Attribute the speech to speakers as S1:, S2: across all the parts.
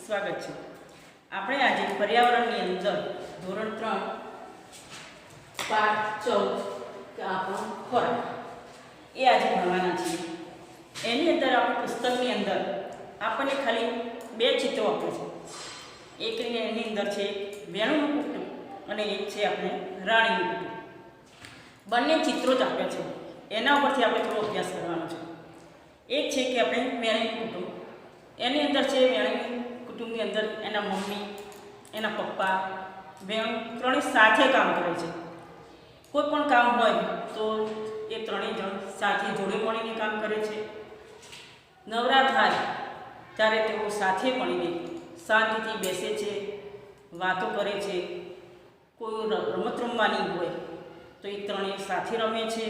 S1: સ્વાગત છે। આપણે આજે પર્યાવરણની અંદર ધોરણ 3 પાઠ 14 કે આપણો ખોરાક એ આજે ભણવાના છીએ। એની અંદર આપણે પુસ્તકની અંદર આપણને ખાલી બે ચિત્રો આપ્યા છે। એક એની અંદર છે વેણુનું કુટુંબ અને એક છે આપણે રાણીનું કુટુંબ। બંને ચિત્રો જ આપ્યા છે, એના ઉપરથી આપણે થોડો અભ્યાસ કરવાનો છે। એક છે કે આપણે વેણુનું કુટુંબ, એની અંદર છે વેણુની કુટુંબની અંદર એના મમ્મી, એના પપ્પા, વેણુ ત્રણેય સાથે કામ કરે છે। કોઈ પણ કામ હોય તો એ ત્રણેય જણ સાથે જોડે મળીને કામ કરે છે। નવરા થાય ત્યારે તેઓ સાથે મળીને શાંતિથી બેસે છે, વાતો કરે છે। કોઈ રમત રમવાની હોય તો એ ત્રણેય સાથે રમે છે।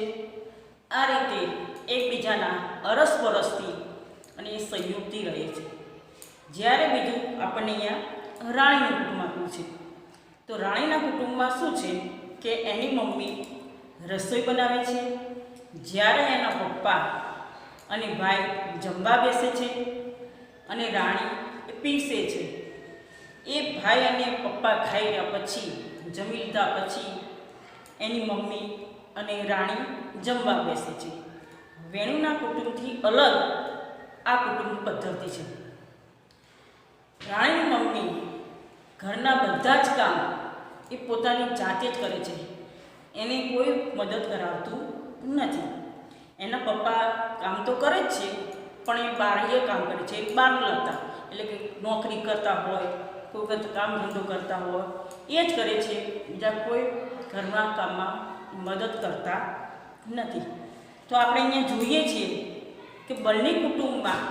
S1: આ રીતે એકબીજાના અરસપરસથી અને એ સંયુક્તથી રહે છે। જ્યારે બીજું આપણને અહીંયા રાણીનું કુટુંબ આપ્યું છે, તો રાણીના કુટુંબમાં શું છે કે એની મમ્મી રસોઈ બનાવે છે, જ્યારે એના પપ્પા અને ભાઈ જમવા બેસે છે અને રાણી એ પીરસે છે। એ ભાઈ અને પપ્પા ખાઈ રહ્યા પછી, જમી લીધા પછી એની મમ્મી અને રાણી જમવા બેસે છે। વેણુના કુટુંબથી અલગ આ કુટુંબ પદ્ધતિ છે। રાણીની મમ્મી ઘરના બધા જ કામ એ પોતાની જાતે જ કરે છે, એને કોઈ મદદ કરાવતું નથી। એના પપ્પા કામ તો કરે જ છે, પણ એ બાહ્ય કામ કરે છે, એ બહાર લગતા, એટલે કે નોકરી કરતા હોય, કોઈ વખત કામ ધંધો કરતા હોય એ જ કરે છે, બીજા કોઈ ઘરના કામમાં મદદ કરતા નથી। તો આપણે અહીંયા જોઈએ છીએ કે બંને કુટુંબમાં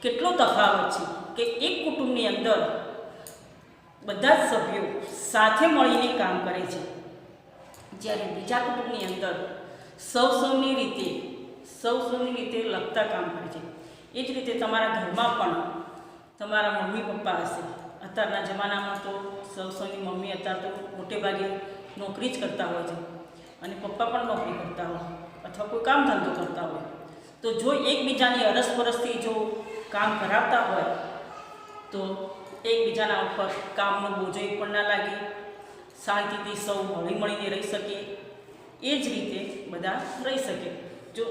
S1: કેટલો તફાવત છે કે એક કુટુંબની અંદર બધા જ સભ્યો સાથે મળીને કામ કરે છે, જ્યારે બીજા કુટુંબની અંદર સૌની રીતે લગતા કામ કરે છે। એ જ રીતે તમારા ઘરમાં પણ તમારા મમ્મી પપ્પા હશે। અત્યારના જમાનામાં તો સૌની મમ્મી અત્યારે તો મોટે ભાગે નોકરી જ કરતા હોય છે અને પપ્પા પણ નોકરી કરતા હોય અથવા કોઈ કામ ધંધો કરતા હોય, તો જો એકબીજાની અરસપરસથી જો કામ કરાવતા હોય તો એકબીજાના ઉપર કામનો બોજો પણ ના લાગે, શાંતિથી સૌ હળી મળીને રહી શકે, એ જ રીતે બધા રહી શકે। જો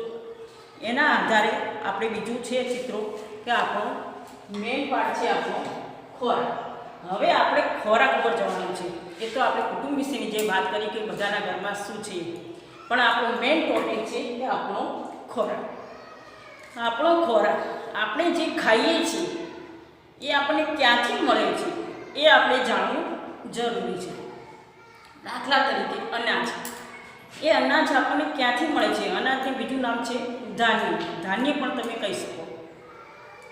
S1: એના આધારે આપણે બીજું છે ચિત્રો કે આપણો મેઇન પાર્ટ છે આપણો ખોરાક। હવે આપણે ખોરાક ઉપર જવાનું છે। એ તો આપણે કુટુંબ વિશેની જે વાત કરી કે બધાના ઘરમાં શું છે, પણ આપણો મેઇન ટોપિક છે કે આપણો ખોરાક। આપણો ખોરાક આપણે જે ખાઈએ છીએ એ આપણને ક્યાંથી મળે છે એ આપણે જાણવું જરૂરી છે। દાખલા તરીકે અનાજ, એ અનાજ આપણને ક્યાંથી મળે છે? અનાજનું બીજું નામ છે ધાન્ય। ધાન્ય પણ તમે કહી શકો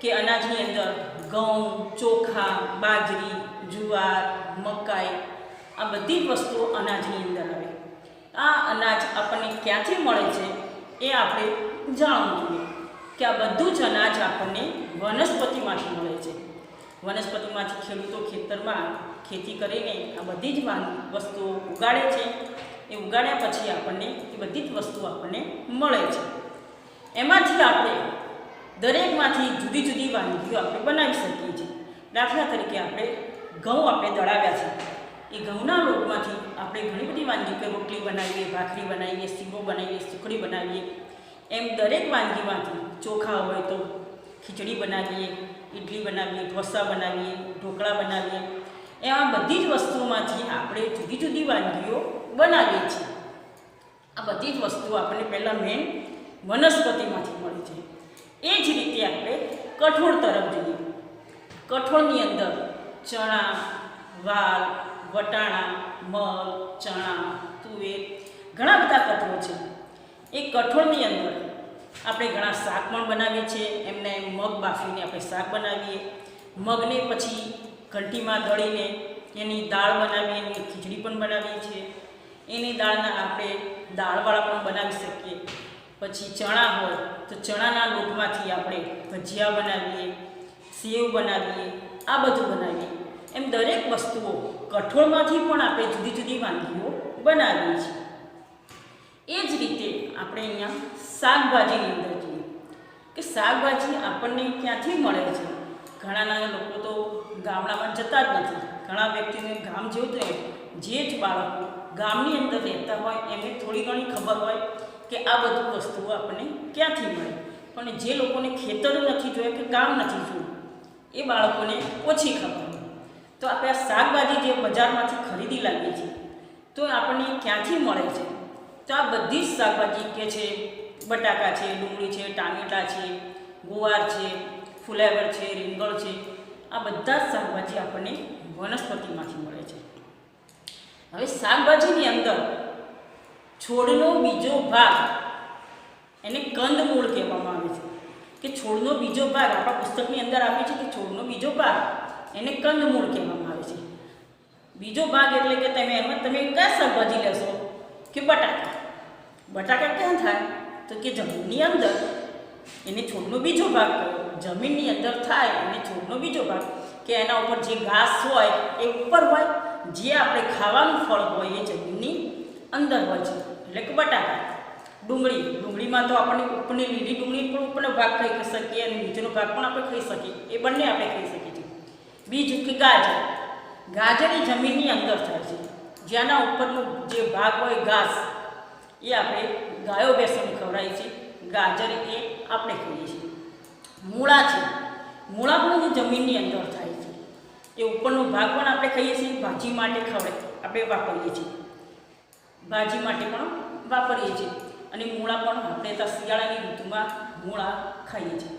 S1: કે અનાજની અંદર ઘઉં, ચોખા, બાજરી, જુવાર, મકાઈ, આ બધી જ વસ્તુઓ અનાજની અંદર આવે। આ અનાજ આપણને ક્યાંથી મળે છે એ આપણે જાણવું જોઈએ કે આ બધું જ અનાજ આપણને વનસ્પતિમાંથી મળે છે। વનસ્પતિમાંથી ખેડૂતો ખેતરમાં ખેતી કરીને આ બધી જ વસ્તુઓ ઉગાડે છે। એ ઉગાડ્યા પછી આપણને એ બધી જ વસ્તુઓ આપણને મળે છે। એમાંથી આપણે દરેકમાંથી જુદી જુદી વાનગીઓ આપણે બનાવી શકીએ છીએ। દાખલા તરીકે આપણે ઘઉં આપણે દળાવ્યા છે, એ ઘઉંના લોટમાંથી આપણે ઘણી બધી વાનગી કે રોટલી બનાવીએ, ભાખરી બનાવીએ, શીરો બનાવીએ, સુખડી બનાવીએ, એમ દરેક વાનગીમાંથી ચોખા હોય તો ખીચડી બનાવીએ, ઇડલી બનાવીએ, ઢોસા બનાવીએ, ઢોકળા બનાવીએ, એમાં બધી જ વસ્તુઓમાંથી આપણે જુદી જુદી વાનગીઓ બનાવીએ છીએ। આ બધી જ વસ્તુઓ આપણને પહેલાં મેઇન વનસ્પતિમાંથી મળે છે। એ જ રીતે આપણે કઠોળ તરફ જઈએ। કઠોળની અંદર ચણા, વાલ, વટાણા, મગ, ચણા, તુવેર, ઘણા બધા કઠોળ છે। એ કઠોળની અંદર આપણે ઘણા શાક પણ બનાવીએ છીએ। એમને મગ બાફીને આપણે શાક બનાવીએ, મગને પછી ઘંટીમાં દળીને એની દાળ બનાવીએ, એની ખીચડી પણ બનાવીએ છીએ। એની દાળના આપણે દાળવાળા પણ બનાવી શકીએ। પછી ચણા હોય તો ચણાના લોટમાંથી આપણે ભજીયા બનાવીએ, સેવ બનાવીએ, આ બધું બનાવીએ। એમ દરેક વસ્તુઓ કઠોળમાંથી પણ આપણે જુદી જુદી વાનગીઓ બનાવીએ છીએ। એ જ રીતે આપણે અહીંયા શાકભાજીની અંદર જોઈએ કે શાકભાજી આપણને ક્યાંથી મળે છે। ઘણાના લોકો તો ગામડામાં જતા જ નથી. ઘણા વ્યક્તિને ગામ જેવું તો જે જ બાળકો ગામની અંદર રહેતા હોય એમને થોડી ઘણી ખબર હોય કે આ બધું વસ્તુઓ આપણને ક્યાંથી મળે. પણ જે લોકોને ખેતર નથી જોયા કે ગામ નથી જોયું એ બાળકોને ઓછી ખબર હોય. તો આપણે આ શાકભાજી જે બજારમાંથી ખરીદી લાવીએ છીએ તો આપણને ક્યાંથી મળે છે? તો આ બધી જ શાકભાજી કે છે, બટાકા છે, ડુંગળી છે, ટામેટાં છે, ગુવાર છે, ફુલાવર છે, રીંગણ છે, આ બધા જ શાકભાજી આપણને વનસ્પતિમાંથી મળે છે. હવે શાકભાજીની અંદર છોડનો બીજો ભાગ એને કંદમૂળ કહેવામાં આવે છે. કે છોડનો બીજો ભાગ આપણા પુસ્તકની અંદર આપે છે કે છોડનો બીજો ભાગ એને કંદમૂળ કહેવામાં આવે છે. બીજો ભાગ એટલે કે તમે કયા શાકભાજી લેશો કે બટાકા. બટાકા ક્યાં થાય? તો કે જમીનની અંદર. એને છોડનો બીજો ભાગ કયો? જમીનની અંદર થાય અને છોડનો બીજો ભાગ કે એના ઉપર જે ઘાસ હોય એ ઉપર હોય, જે આપણે ખાવાનું ફળ હોય એ જમીનની અંદર હોય છે એટલે કે બટાકા. ડુંગળીમાં તો આપણને ઉપરની લીલી ડુંગળી પણ ઉપરનો ભાગ ખાઈ શકીએ અને નીચેનો ભાગ પણ આપણે ખાઈ શકીએ, એ બંને આપણે ખાઈ શકીએ છીએ. બીજું કે ગાજર એ જમીનની અંદર થાય છે. જેના ઉપરનો જે ભાગ હોય ઘાસ એ આપણે ગાયો ભેંસોને ખવડાવીએ છીએ. ગાજર એ આપણે ખાઈએ છીએ. મૂળા પણ જમીનની અંદર થાય છે. એ ઉપરનો ભાગ પણ આપણે ખાઈએ છીએ. ભાજી માટે આપણે વાપરીએ છીએ. ભાજી માટે પણ વાપરીએ છીએ. અને મૂળા પણ આપણે ત્યાં શિયાળાની ઋતુમાં મૂળા ખાઈએ છીએ.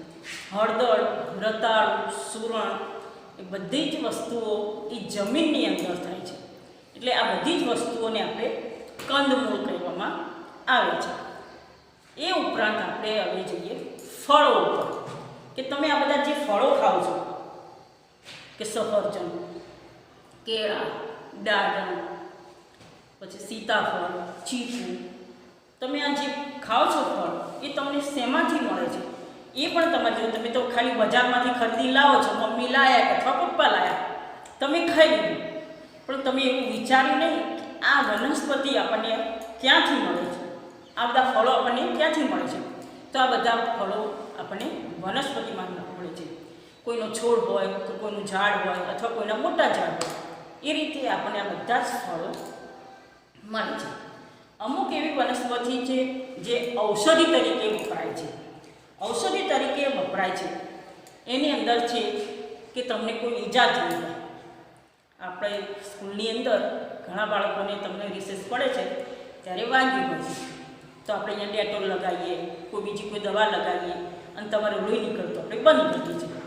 S1: હળદર, રતાળું, સૂરણ એ બધી જ વસ્તુઓ એ જમીનની અંદર થાય છે. એટલે આ બધી જ વસ્તુઓને આપણે કંદમૂળ કહેવામાં આવે છે. એ ઉપરાંત આપણે હવે જઈએ ફળો ઉપર. કે તમે આ બધા જે ફળો ખાઓ છો કે સફરજન, કેળા, દાડમ, પછી સીતાફળ, ચીકુ, તમે આ જે ખાઓ છો ફળ એ તમને શેમાંથી મળે છે? એ પણ તમારે જો તમે તો ખાલી બજારમાંથી ખરીદી લાવો છો, મમ્મી લાયા કે અથવા પપ્પા લાયા, તમે ખાઈ લીધું, પણ તમે એવું વિચાર્યું નહીં કે આ વનસ્પતિ આપણને ક્યાંથી મળે છે? આ બધા ફળો આપણને ક્યાંથી મળે છે? તો આ બધા ફળો આપણને વનસ્પતિમાં મળે છે. કોઈનો છોડ હોય તો કોઈનું ઝાડ હોય અથવા કોઈના મોટા ઝાડ હોય, એ રીતે આપણને આ બધા જ ફળો મળે છે. અમુક એવી વનસ્પતિ છે જે ઔષધિ તરીકે વપરાય છે. ઔષધિ તરીકે વપરાય છે એની અંદર છે કે તમને કોઈ ઈજા થઈ જાય. આપણે સ્કૂલની અંદર ઘણા બાળકોને તમને રિસેસ પડે છે ત્યારે વાગ્યું હોય છે, તો આપણે અહીંયા ડેટોલ લગાવીએ, કોઈ બીજી કોઈ દવા લગાવીએ અને તમારે લોહી નીકળતો આપણે બંધ કરીએ છીએ.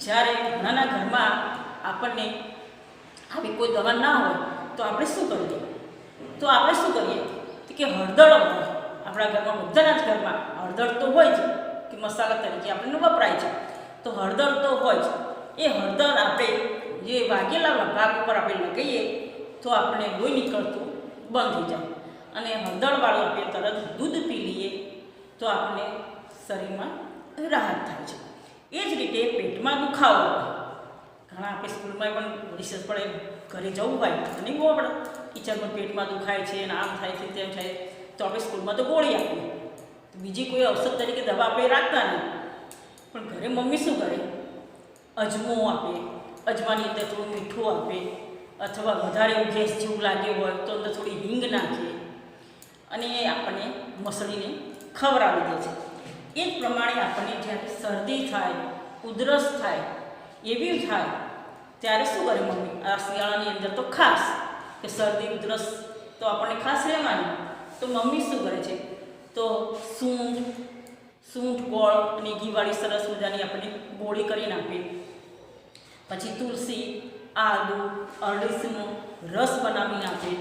S1: જ્યારે ઘણાના ઘરમાં આપણને આવી કોઈ દવા ના હોય તો આપણે શું કરીએ? તો આપણે શું કરીએ કે હળદર હોય. આપણા ઘરમાં બધાના જ ઘરમાં હળદર તો હોય છે કે મસાલા તરીકે આપણને વપરાય છે, તો હળદર તો હોય છે. એ હળદર આપણે જે વાગેલા ભાગ ઉપર આપણે લગાવીએ તો આપણે લોહી નીકળતું બંધ થઈ જાય અને હળદરવાળું આપણે તરત દૂધ પી લઈએ તો આપણે શરીરમાં રાહત થાય છે. એ જ રીતે પેટમાં દુખાવો હોય. ઘણા આપણે સ્કૂલમાં પણ રિસર્ચ પડે ઘરે જવું હોય અને બહુ આપણે ટીચરમાં પેટમાં દુખાય છે અને આમ થાય છે તેમ થાય તો આપણે સ્કૂલમાં તો ગોળી આપીએ, તો બીજી કોઈ ઔષધ તરીકે દવા આપણે રાખતા નહીં. પણ ઘરે મમ્મી શું કરે? અજમો આપે, અજમાની અંદર થોડું મીઠું આપે, અથવા વધારે ગેસ જેવું લાગે હોય તો અંદર થોડી હિંગ નાખે અને એ આપણને મસળીને ખવડાવી દે છે. એ જ પ્રમાણે આપણને જ્યારે શરદી થાય, ઉધરસ થાય, એવી થાય ત્યારે શું કરે મમ્મી? આ શિયાળાની અંદર તો ખાસ કે શરદી ઉધરસ તો આપણને ખાસ રહેવાની, તો મમ્મી શું કરે છે? તો સૂંઠ ગોળ અને ઘીવાળી સરસ મજાની આપણને ગોળી કરીને આપે. પછી તુલસી, આદુ, અરડીસનો રસ બનાવીને આપે,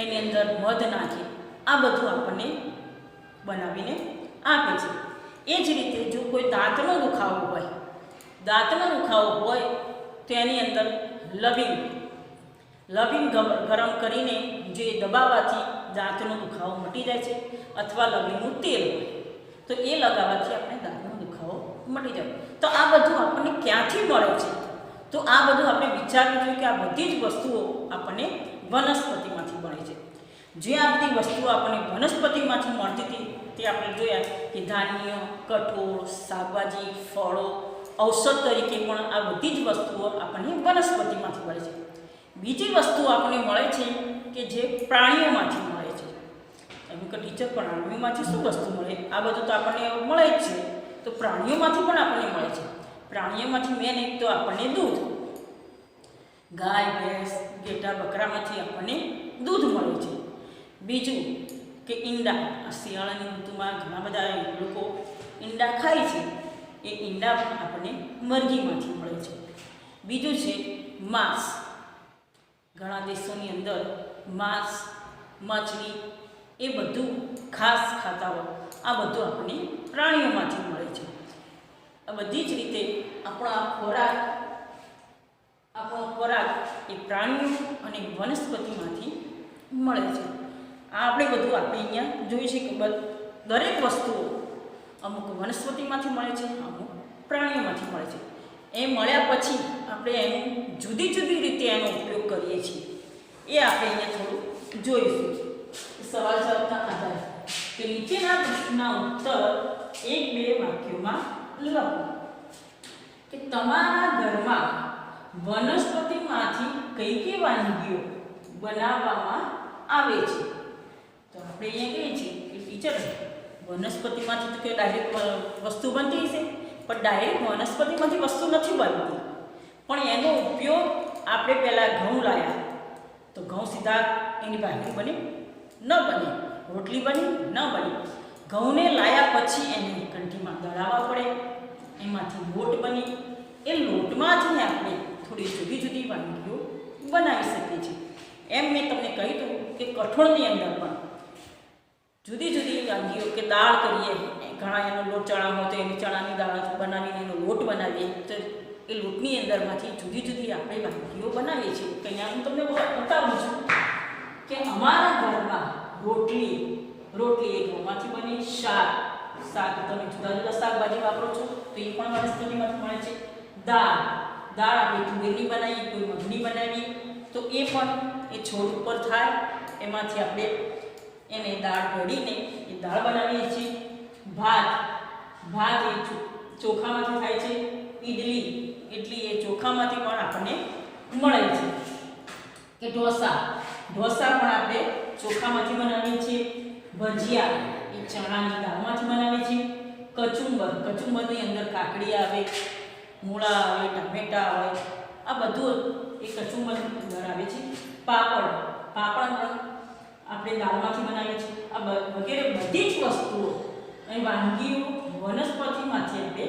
S1: એની અંદર મધ નાખે, આ બધું આપણને બનાવીને આપે છે. એ જ રીતે જો કોઈ દાંતનો દુખાવો હોય તો એની અંદર લવિંગ ગરમ કરીને જે દબાવવાથી દાંતનો દુખાવો મટી જાય છે, અથવા લવિંગનું તેલ હોય તો એ લગાવવાથી આપણે દાંતનો દુખાવો મટી જાય. તો આ બધું આપણને ક્યાંથી મળે છે? તો આ બધું આપણે વિચારવું જોઈએ કે આ બધી જ વસ્તુઓ આપણને વનસ્પતિમાંથી મળે છે. જે આ બધી વસ્તુઓ આપણને વનસ્પતિમાંથી મળતી હતી તે આપણે જોયા કે ધાન્ય, કઠોળ, શાકભાજી, ફળો, ઔષધ તરીકે પણ આ બધી જ વસ્તુઓ આપણને વનસ્પતિમાંથી મળે છે. બીજી વસ્તુ આપણને મળે છે કે જે પ્રાણીઓમાંથી મળે છે. એમ કે ટીચર પ્રાણીઓમાંથી શું વસ્તુ મળે? આ બધું તો આપણને મળે જ છે, તો પ્રાણીઓમાંથી પણ આપણને મળે છે. પ્રાણીઓમાંથી મેન એક તો આપણને દૂધ, ગાય, ભેંસ, ઘેટા, બકરામાંથી આપણને દૂધ મળે છે. બીજું કે ઈંડા. આ શિયાળાની ઋતુમાં ઘણા બધા લોકો ઈંડા ખાય છે, એ ઈંડા પણ આપણને મરઘીમાંથી મળે છે. બીજું છે માંસ. ઘણા દેશોની અંદર માંસ, માછલી એ બધું ખાસ ખાતા હોય, આ બધું આપણને પ્રાણીઓમાંથી મળે છે. આ બધી જ રીતે આપણો ખોરાક એ પ્રાણીઓ અને વનસ્પતિમાંથી મળે છે. આ આપણે અહીંયા જોઈ છે કે દરેક વસ્તુઓ અમુક વનસ્પતિમાંથી મળે છે, અમુક પ્રાણીઓમાંથી મળે છે. એ મળ્યા પછી આપણે એનું જુદી જુદી રીતે એનો ઉપયોગ કરીએ છીએ, એ આપણે અહીંયા થોડું જોઈશું. સવાલ જવાબના આધારે કે નીચેના પ્રશ્નના ઉત્તર 1-2 વાક્યોમાં લખો કે તમારા ઘરમાં વનસ્પતિમાંથી કઈ કઈ વાનગીઓ બનાવવામાં આવે છે. તો આપણે અહીંયા કહીએ છીએ કે ટીચર વનસ્પતિમાંથી તો કે ડાયરેક્ટ વસ્તુ બનતી હશે, પણ ડાયરેક્ટ વનસ્પતિમાંથી વસ્તુ નથી બનતી, પણ એનો ઉપયોગ આપણે પહેલાં ઘઉં લાવ્યા તો ઘઉં સીધા એની ભાખરી બની ન બને, રોટલી બની ન બની. ઘઉંને લાવ્યા પછી એને કંઠીમાં દળાવવા પડે, એમાંથી લોટ બની, એ લોટમાંથી આપણે થોડી જુદી જુદી વાનગીઓ બનાવી શકીએ છીએ. એમ મેં તમને કહ્યું હતું કે કઠોળની અંદર પણ જુદી જુદી વાનગીઓ કે દાળ કરીએ, ઘણા એનો લોટ ચણા હોય તો એની ચણાની દાળ બનાવીને એનો લોટ બનાવીએ, તો એ લોટની અંદરમાંથી જુદી જુદી આપણે વાનગીઓ બનાવીએ છીએ. તો અહીંયા હું તમને બતાવું છું કે અમારા ઘરમાં રોટલી એ ઘઉંમાંથી બની. શાક તમે જુદા જુદા શાકભાજી વાપરો છો તો એ પણ વનસ્પતિમાંથી મળે છે. દાળ આપણે તુવેરની બનાવીએ, કોઈ મગની બનાવીએ તો એ પણ એ છોડ ઉપર થાય, એમાંથી આપણે એને દાળ ઘડીને એ દાળ બનાવીએ છીએ. ભાત એ ચોખામાંથી થાય છે. ઇડલી એ ચોખામાંથી પણ આપણને મળે છે. કે ઢોસા પણ આપણે ચોખામાંથી બનાવીએ છીએ. ભજીયા એ ચણાની દાળમાંથી બનાવીએ છીએ. કચુંબરની અંદર કાકડી આવે, મૂળા આવે, ટામેટા આવે, આ બધું એ કચુંબરની અંદર આવે છે. પાપડ પણ આપણે દાળમાંથી બનાવીએ છીએ. આ વગેરે બધી જ વસ્તુઓ અને વાનગીઓ વનસ્પતિમાંથી આપણે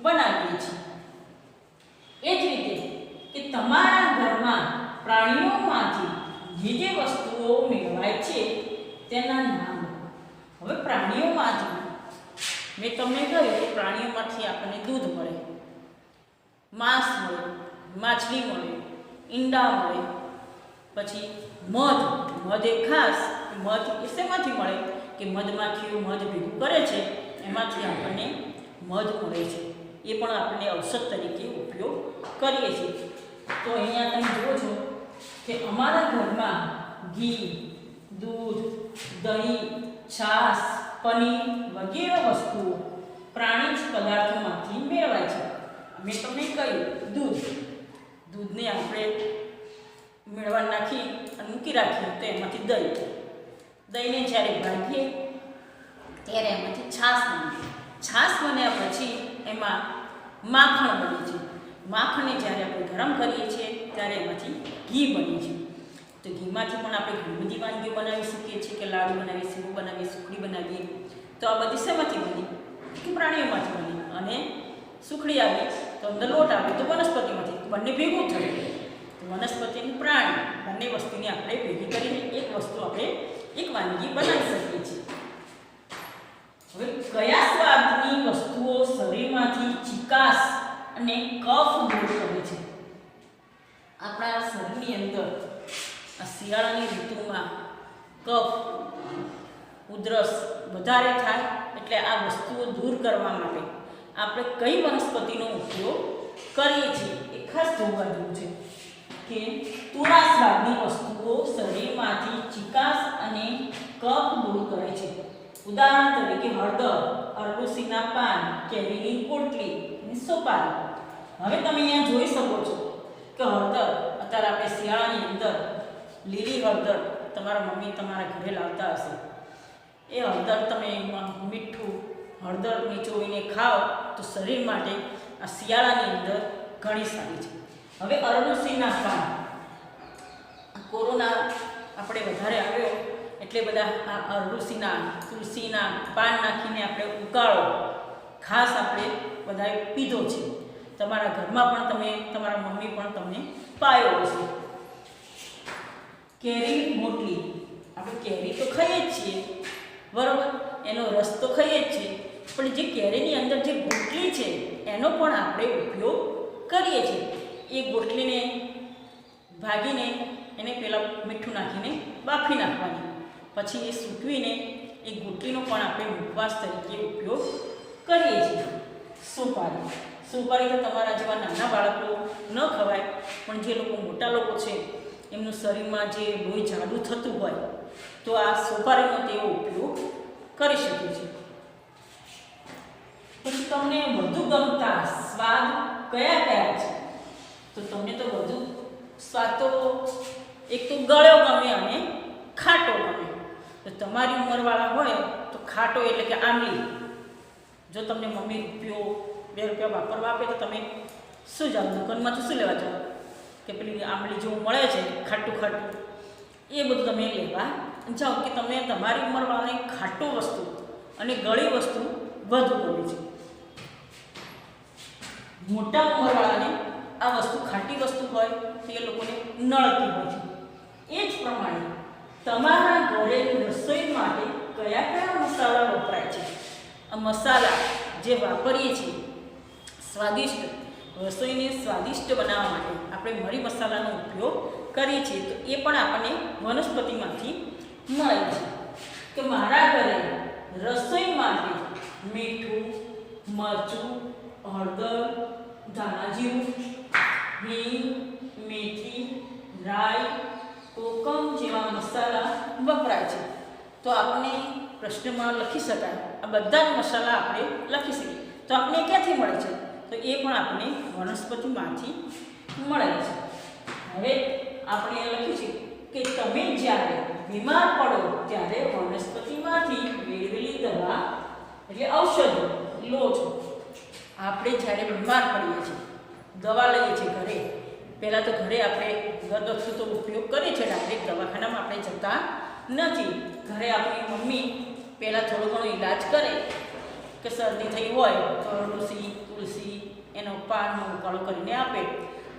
S1: બનાવીએ છીએ. એ જ રીતે કે તમારા ઘરમાં પ્રાણીઓમાંથી જે વસ્તુઓ મેળવાય છે તેના નામ. હવે પ્રાણીઓમાંથી મેં તમને કહ્યું કે પ્રાણીઓમાંથી આપણને દૂધ મળે, માંસ મળે, માછલી મળે, ઈંડા મળે, પછી મધ એ ખાસ મધ એ શેમાંથી મળે કે મધમાખીઓ મધ ભેગું કરે છે, એમાંથી આપણને મધ મળે છે. એ પણ આપણે ઔષધ તરીકે ઉપયોગ કરીએ છીએ. તો અહીંયા તમે જુઓ છો કે અમારા ઘરમાં ઘી, દૂધ, દહીં, છાશ, પનીર વગેરે વસ્તુઓ પ્રાણીજ પદાર્થોમાંથી મેળવાય છે. મેં તમને કહ્યું દૂધને આપણે મેળવા નાખી અને મૂકી રાખીએ તો એમાંથી દહીંને જ્યારે ભાગીએ ત્યારે એમાંથી છાશ બન્યા પછી એમાં માખણ બને છે. માખણને જ્યારે આપણે ગરમ કરીએ છીએ ત્યારે એમાંથી ઘી બને છે. તો ઘીમાંથી પણ આપણે ઘણી બધી વાનગીઓ બનાવી શકીએ છીએ, કે લાડુ બનાવીએ, સીવું બનાવીએ, સુખડી બનાવીએ. તો આ બધી શેમાંથી બની? કે પ્રાણીઓમાંથી બની. અને સુખડી આવી તો અંદર લોટ આવે તો વનસ્પતિમાંથી, બંને ભેગું થયું તો વનસ્પતિ અને પ્રાણી બંને વસ્તુને આપણે ભેગી કરીને એક વસ્તુ આપણે એક વાનગી બનાવી શકીએ છીએ. હવે કયા સ્વાદની વસ્તુઓ શરીરમાંથી ચિકાસ અને કફ દૂર કરે છે? આપણા શરીરની અંદર આ શિયાળાની ઋતુમાં કફ, ઉધરસ વધારે થાય, એટલે આ વસ્તુઓ દૂર કરવા માટે આપણે કઈ વનસ્પતિનો ઉપયોગ કરીએ છીએ એ ખાસ જોવા જેવું છે. કે તુરા સ્વાદની વસ્તુઓ શરીરમાંથી ચિકાસ અને કફ દૂર કરે છે. ઉદાહરણ તરીકે હળદર, અરડુસીના પાન, કેરીની પોટલી અને સોપારી. હવે તમે અહીંયા જોઈ શકો છો કે હળદર, અત્યારે આપણે શિયાળાની અંદર લીલી હળદર તમારા મમ્મી તમારા ઘરે લાવતા હશે. એ હળદર તમે એમાં મીઠું હળદર નીચોવીને ખાઓ તો શરીર માટે આ શિયાળાની અંદર ઘણી સારી છે. હવે અરડુસીના પાન, કોરોના આપણે વધારે આવ્યો એટલે બધા આ અરડુસીના તુલસીના પાન નાખીને આપણે ઉકાળો ખાસ આપણે બધાએ પીધો છે. તમારા ઘરમાં પણ તમે, તમારા મમ્મી પણ તમને પાયો હશે. કેરી મોટલી, આપણે કેરી તો ખાઈએ જ છીએ બરાબર, એનો રસ તો ખાઈએ જ છીએ, પણ જે કેરીની અંદર જે ગોટલી છે એનો પણ આપણે ઉપયોગ કરીએ છીએ. એ ગોટલીને ભાગીને એને પહેલાં મીઠું નાખીને બાફી નાખવાની, પછી એ સૂકવીને એ ગોટલીનો પણ આપણે ઉપવાસ તરીકે ઉપયોગ કરીએ છીએ. સોપારી, સોપારી તો તમારા જેવા નાના બાળકો ન ખવાય, પણ જે લોકો મોટા લોકો છે એમનું શરીરમાં જે લોહી જાડું થતું હોય તો આ સોપારીનો તેઓ ઉપયોગ કરી શકે છે. પછી તમને વધુ ગમતા સ્વાદ કયા કયા છે? તો તમને તો વધુ સ્વાદ તો એક તો ગળ્યો ગમે અને ખાટો ગમે. તો તમારી ઉંમરવાળા હોય તો ખાટો એટલે કે આંબલી. જો તમને મમ્મી ₹2 વાપરવા આપે તો તમે શું જાઓ દુકાનમાં તો શું લેવા જાઓ કે પેલી આંબલી જેવું મળે છે ખાટું ખાટું, એ બધું તમે લેવા જાઓ કે તમે તમારી ઉંમરવાળાને ખાટું વસ્તુ અને ગળી વસ્તુ વધુ ગમે છે. મોટા ઉંમરવાળાને આ વસ્તુ ખાટી વસ્તુ હોય તો એ લોકોને નળતી હોય છે. એ જ પ્રમાણે તમારા ઘરે રસોઈ માટે કયા કયા મસાલા વપરાય છે? આ મસાલા જે વાપરીએ છીએ સ્વાદિષ્ટ રસોઈને સ્વાદિષ્ટ બનાવવા માટે આપણે મરી મસાલાનો ઉપયોગ કરીએ છીએ, તો એ પણ આપણને વનસ્પતિમાંથી મળે છે. કે મારા ઘરે રસોઈ માટે મીઠું, મરચું, હળદર, ધાણા જીરું, હિંગ, મેથી, રાઈ, કોકમ જેવા મસાલા વપરાય છે. તો આપણે પ્રશ્નમાં લખી શકાય, આ બધા જ મસાલા આપણે લખી શકીએ. તો આપણે ક્યાંથી મળે છે? તો એ પણ આપણે વનસ્પતિમાંથી મળે છે. હવે આપણે એ લખ્યું છે કે તમે જ્યારે બીમાર પડો ત્યારે વનસ્પતિમાંથી મેળવેલી દવા એટલે ઔષધ લો છો. આપણે જ્યારે બીમાર પડીએ છીએ દવા લઈએ છીએ ઘરે, પહેલાં તો ઘરે આપણે ઘરગથ્થુ તો ઉપયોગ કરીએ છીએ, ડાયરેક્ટ દવાખાનામાં આપણે જતા નથી. ઘરે આપણી મમ્મી પહેલાં થોડો ઘણો ઈલાજ કરે કે શરદી થઈ હોય તો અરડુસી, તુલસી એનો પાનનો ઉકાળો કરીને આપે.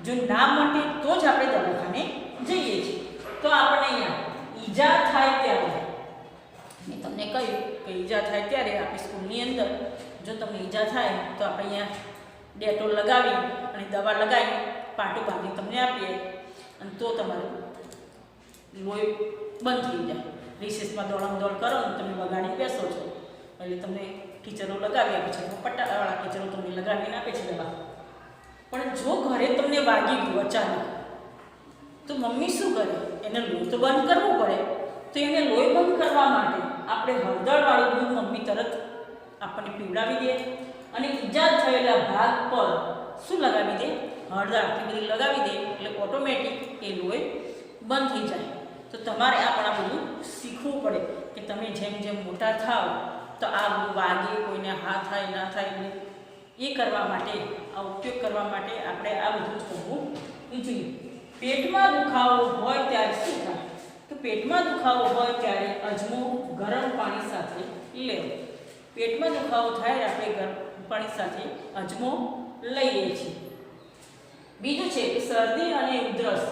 S1: જો ના મટે તો જ આપણે દવાખાને જઈએ છીએ. તો આપણને અહીંયા ઈજા થાય ત્યારે, મેં તમને કહ્યું કે ઈજા થાય ત્યારે આપણી સ્કૂલની અંદર જો તમને ઈજા થાય તો આપણે અહીંયા ડેટોલ લગાવી અને દવા લગાવી પાટું બાંધી તમને આપીએ અને તો તમારું લોહી બંધ થઈ જાય. રિસેસમાં દોડ કરો ને તમે વગાડી બેસો છો એટલે તમને ટીચરો લગાવી આપે છે, પટ્ટાવાળા ટીચરો તમને લગાવીને આપે છે દવા. પણ જો ઘરે તમને વાગી ગયું અચાનક તો મમ્મી શું કરે? એને લોહી તો બંધ કરવું પડે. તો એને લોહી બંધ કરવા માટે આપણે હળદરવાળું દૂધ મમ્મી તરત આપણને પીવડાવી દે અને ઈજા થયેલા ભાગ પર શું લગાવી દે? હળદર આટલી બધી લગાવી દે એટલે ઓટોમેટિક એ લોહી બંધ થઈ જાય. તો તમારે આ પણ આ બધું શીખવું પડે કે તમે જેમ જેમ મોટા થાવ તો આ બધું વાગે, કોઈને હા થાય ના થાય એ કરવા માટે, આ ઉપયોગ કરવા માટે આપણે આ બધું જ કરવું જોઈએ. પેટમાં દુખાવો હોય ત્યારે શું થાય? તો પેટમાં દુખાવો હોય ત્યારે અજમો ગરમ પાણી સાથે લેવો. પેટમાં દુખાવો થાય આપણે ગરમ પાણી સાથે અજમો લઈએ છીએ. બીજું છે કે શરદી અને ઉધરસ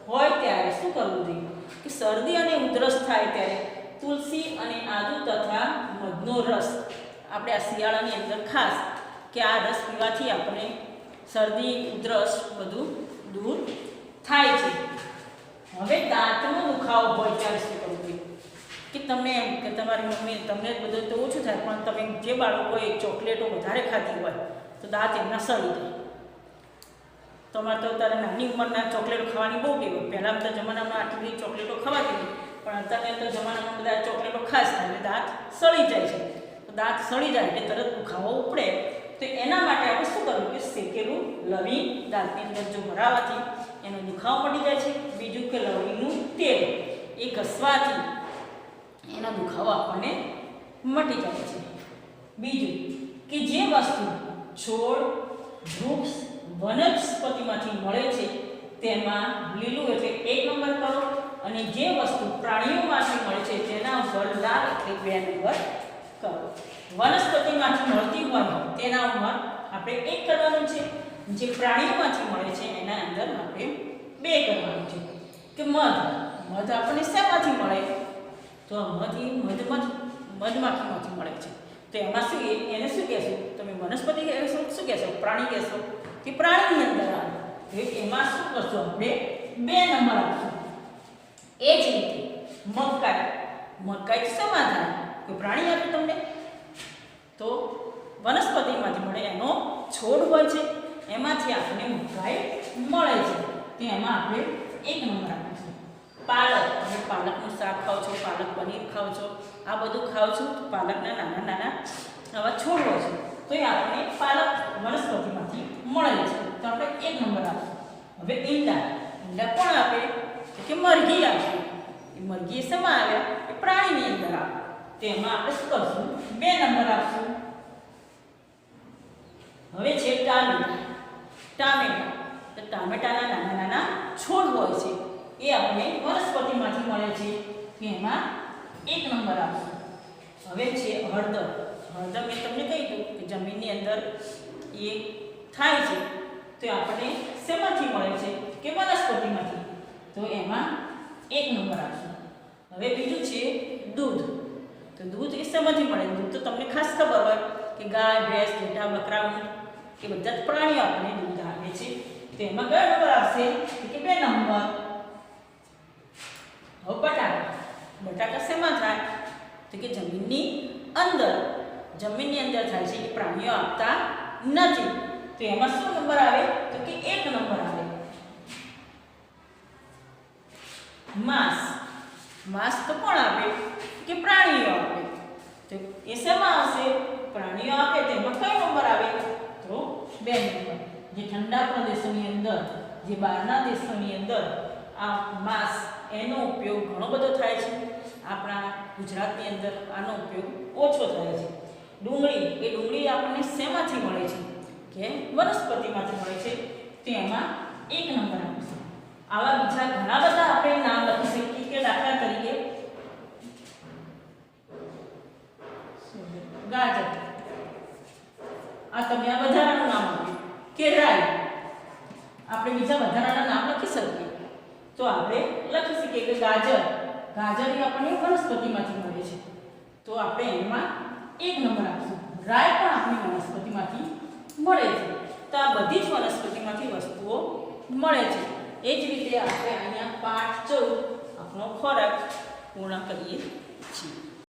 S1: હોય ત્યારે શું કરવું જોઈએ? કે શરદી અને ઉધરસ થાય ત્યારે તુલસી અને આદુ તથા મધનો રસ આપણે આ શિયાળાની અંદર ખાસ કે આ રસ પીવાથી આપણે શરદી, ઉધરસ બધું દૂર થાય છે. હવે દાંતનો દુખાવો હોય ત્યારે શું કરવું જોઈએ? કે તમને એમ કે તમારી મમ્મી તમને બધું તો ઓછું થાય પણ તમે જે બાળકોએ ચોકલેટો વધારે ખાધી હોય તો દાંત એમના સડી જાય. તમારે તો અત્યારે નાની ઉંમરના ચોકલેટો ખાવાની બહુ ટેવ. પહેલાં બધા જમાનામાં આટલી બધી ચોકલેટો ખવાતી હતી, પણ અત્યારે તો જમાનામાં બધા ચોકલેટો ખાસ થાય એટલે દાંત સડી જાય છે. તો દાંત સડી જાય એટલે તરત દુખાવો ઉપડે તો એના માટે આપણે શું કરવું કે શેકેલું લવિંગ દાંતની અંદર જો ભરાવાથી એનો દુખાવો મટી જાય છે. બીજું કે લવિંગનું તેલ એ ઘસવાથી એનો દુખાવો આપણને મટી જાય છે. બીજું કે જે વસ્તુ છોડ વૃક્ષ વનસ્પતિમાંથી મળે છે તેમાં લીલું એટલે 1 નંબર કરો અને જે વસ્તુ પ્રાણીઓમાંથી મળે છે તેના ઉપર લાલ એટલે 2 નંબર કરો. વનસ્પતિમાંથી મળતી હોય તેના ઉપર આપણે 1 કરવાનું છે. જે પ્રાણીઓમાંથી મળે છે એના અંદર આપણે 2 કરવાનું છે. કે મધ આપણને શેમાંથી મળે તો મધમાખીમાંથી મળે છે. તો એમાં શું એને શું કહેશો તમે વનસ્પતિ કહેશો શું કહેશો પ્રાણી કહેશો કે પ્રાણીની અંદર આવે તો એમાં શું કરશો આપણે 2 નંબર આપશું. એ જ રીતે મકાઈ શેમાં થાય કોઈ પ્રાણી આપે તમને તો વનસ્પતિમાંથી મળે એનો છોડ હોય છે એમાંથી આપણને મકાઈ મળે છે તો એમાં આપણે 1 નંબર આપીશું. પાલક તમે પાલકનું શાક ખાઓ છો પાલક પનીર ખાઓ છો આ બધું ખાઓ છો તો પાલકના નાના નાના આવા છોડ હોય છે તો એ આપણને પાલક વનસ્પતિમાંથી મળે છે તો આપણે 1 નંબર આપીશું. હવે ઈંડા કોણ આપે કે મરઘી આપે. એ મરઘી શેમાં આવ્યા એ પ્રાણીની અંદર આવે તો એમાં આપણે શું કરશું 2 નંબર આપશું. હવે છે ટામેટાના નાના નાના છોડ હોય છે એ આપણે વનસ્પતિમાંથી મળે છે તો એમાં 1 નંબર આપશું. હવે છે હળદર મેં તમને કહી દઉં કે જમીનની અંદર એ થાય છે તો આપણને શેમાંથી મળે છે કે વનસ્પતિમાંથી તો એમાં 1 નંબર આપશું. હવે બીજું છે દૂધ તો દૂધ એ શેમાંથી મળે દૂધ તો તમને ખાસ ખબર હોય કે ગાય ભેંસ ઘેટા બકરા ઊંટ એ બધા જ પ્રાણીઓ આપણને દૂધ આપે છે તો એમાં કયો નંબર આવશે કે 2 નંબર. હવે બટાકા શેમાં થાય તો કે જમીનની અંદર થાય છે એ પ્રાણીઓ આપતા નથી તો એમાં શું નંબર આવે તો કે 1 નંબર આવે. માંસ તો કોણ આપે કે પ્રાણીઓ આપે તો એ શેમાં આવશે પ્રાણીઓ આપે તેમાં કયો નંબર આવે તો 2 નંબર. જે ઠંડા પ્રદેશોની અંદર જે બહારના દેશોની અંદર આ માંસ એનો ઉપયોગ ઘણો બધો થાય છે. આપણા ગુજરાતની અંદર આનો ઉપયોગ ઓછો થાય છે. ડુંગળી આપણને શેમાંથી મળે છે કે વનસ્પતિમાંથી મળે છે તો એમાં 1 નંબર આપીશું. આવા બીજા ઘણા બધા આપણે નામ લખી શકીએ કે દાખલા તરીકે ગાજર આ તમે આ વધારાનું નામ આપ્યું કે રાઈ આપણે બીજા વધારાના નામ લખી શકીએ તો આપણે લખી શકીએ કે ગાજર એ આપણને વનસ્પતિમાંથી મળે છે તો આપણે એમાં 1 નંબર આપીશું. રાઈ પણ આપણી વનસ્પતિમાંથી મળે છે તો આ બધી જ વનસ્પતિમાંથી વસ્તુઓ મળે છે. એ જ રીતે આપણે અહીંયા પાઠ 14 આપણો ખોરાક પૂર્ણ કરીએ છીએ.